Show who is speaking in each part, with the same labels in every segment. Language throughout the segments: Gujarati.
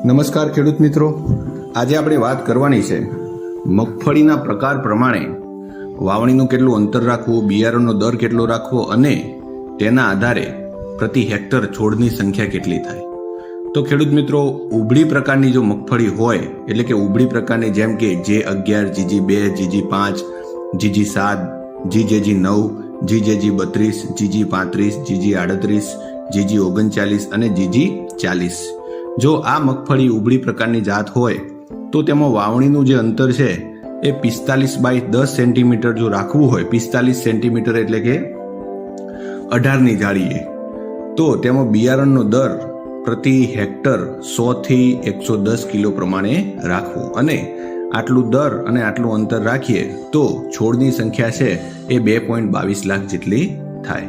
Speaker 1: નમસ્કાર ખેડૂત મિત્રો, આજે આપણે વાત કરવાની છે મગફળીના પ્રકાર પ્રમાણે વાવણીનું કેટલું અંતર રાખવું, બિયારણનો દર કેટલો રાખવો અને તેના આધારે પ્રતિ હેક્ટર છોડની સંખ્યા કેટલી થાય. તો ખેડૂત મિત્રો, ઉભળી પ્રકારની જો મગફળી હોય એટલે કે ઉભળી પ્રકારની જેમ કે J11, GG2, GG5, GG7, GJG9, GJG32, GG35, GG38, GG39 અને GG40, જો આ મગફળી ઉભળી પ્રકારની જાત હોય તો તેમાં વાવણીનું જે અંતર છે એ 45/10 સેન્ટીમીટર જો રાખવું હોય, 45 સેન્ટીમીટર એટલે કે 18ની જાળીએ, તો તેમાં બિયારણનો દર પ્રતિ હેક્ટર 100 થી 110 કિલો પ્રમાણે રાખવું અને આટલું દર અને આટલું અંતર રાખીએ તો છોડની સંખ્યા છે એ 2.22 લાખ જેટલી થાય.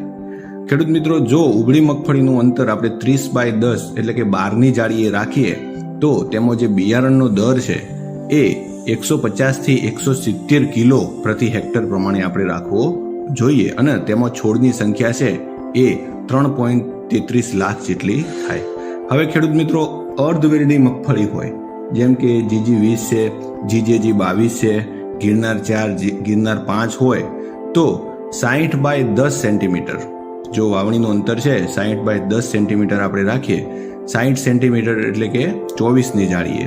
Speaker 1: ખેડૂત મિત્રો, જો ઉભળી મગફળીનું અંતર આપણે 30/10 એટલે કે 12ની જાળીએ રાખીએ તો તેમાં જે બિયારણનો દર છે એ 150 થી 170 કિલો પ્રતિ હેક્ટર પ્રમાણે આપણે રાખવો જોઈએ અને તેમાં છોડની સંખ્યા છે એ 3.33 લાખ જેટલી થાય. હવે ખેડૂત મિત્રો, અર્ધવેરડી મગફળી હોય જેમ કે GG20 છે, GJG22 છે, ગિરનાર 4, ગિરનાર 5 હોય તો 60/10 સેન્ટીમીટર જો વાવણીનું અંતર છે 60/10 સેન્ટીમીટર આપણે રાખીએ, 60 સેન્ટીમીટર એટલે કે 24ની જાળીએ,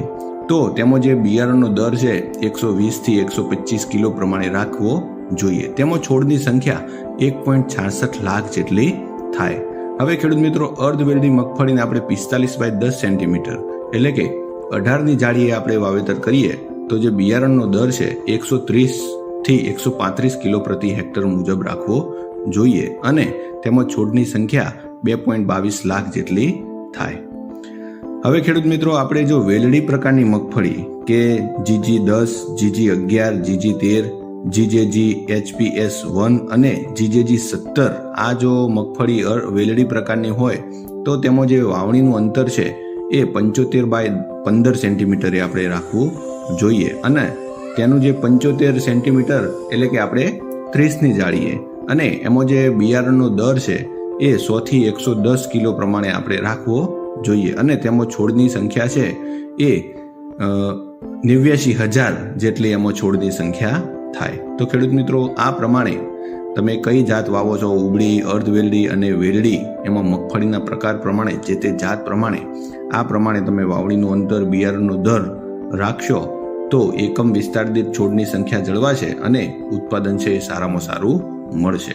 Speaker 1: તો તેમાં જે બિયારણનો દર છે 120 થી 125 કિલો પ્રમાણે રાખવો જોઈએ. તેમાં છોડની સંખ્યા 1.66 લાખ જેટલી થાય. હવે ખેડૂત મિત્રો, અર્ધવેરડી મગફળીને આપણે 45/10 સેન્ટીમીટર એટલે કે 18ની જાળીએ આપણે વાવેતર કરીએ તો જે બિયારણનો દર છે 130 થી 135 કિલો પ્રતિ હેક્ટર મુજબ રાખવો જોઈએ અને તેમાં છોડની સંખ્યા 2.22 લાખ જેટલી થાય. હવે ખેડૂત મિત્રો, આપણે જો વેલડી પ્રકારની મગફળી કે GG10, GG11, GG13, GJG HPS1 અને GJG17 આ જો મગફળી વેલડી પ્રકારની હોય તો તેમાં જે વાવણીનું અંતર છે એ 75/15 સેન્ટીમીટરે આપણે રાખવું જોઈએ અને તેનું જે 75 સેન્ટીમીટર એટલે કે આપણે 30ની જાળીએ અને એમાં જે બિયારણનો દર છે એ 100 થી 110 કિલો પ્રમાણે આપણે રાખવો જોઈએ અને તેમાં છોડની સંખ્યા છે એ 89,000 જેટલી એમાં છોડની સંખ્યા થાય. તો ખેડૂત મિત્રો, આ પ્રમાણે તમે કઈ જાત વાવો છો, ઉભળી, અર્ધવેલડી અને વેલડી, એમાં મગફળીના પ્રકાર પ્રમાણે જે તે જાત પ્રમાણે આ પ્રમાણે તમે વાવણીનું અંતર, બિયારણનો દર રાખશો તો એકમ વિસ્તાર દીઠ છોડની સંખ્યા જળવાશે અને ઉત્પાદન છે એ સારામાં સારું મળશે.